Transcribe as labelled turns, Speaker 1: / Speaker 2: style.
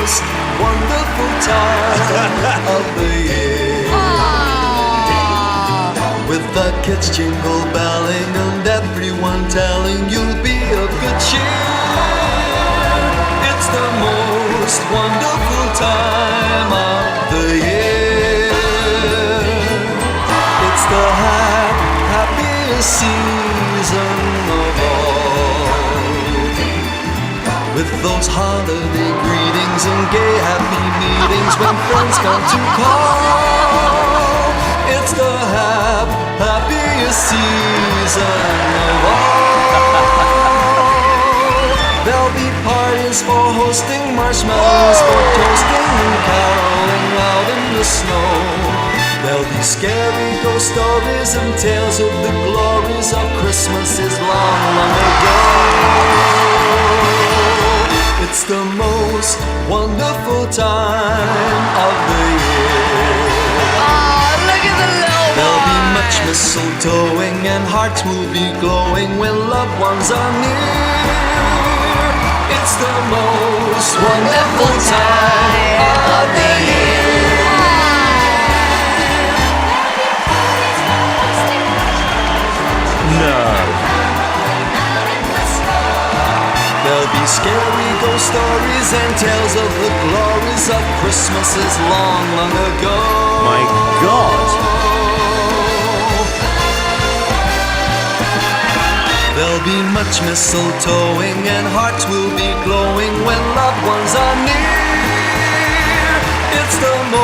Speaker 1: most wonderful time of the year. With the kids jingle belling and everyone telling you'll be of good cheer. It's the most wonderful time of the year. It's the happiest season of all. With those holiday greetings and gay happy meetings when friends come to call. It's the happiest season of all. There'll be parties for hosting, marshmallows for toasting, and caroling out in the snow. There'll be scary ghost stories and tales of the glories of Christmases long, long ago. It's the most wonderful time of the year. There'll be much mistletoeing and hearts will be glowing when loved ones are near. It's the most wonderful time of the year.
Speaker 2: No.
Speaker 1: There'll be scary ghost stories and tales of the glories of Christmases long, long ago.
Speaker 2: My God.
Speaker 1: There'll be much mistletoeing and hearts will be glowing when loved ones are near. It's the most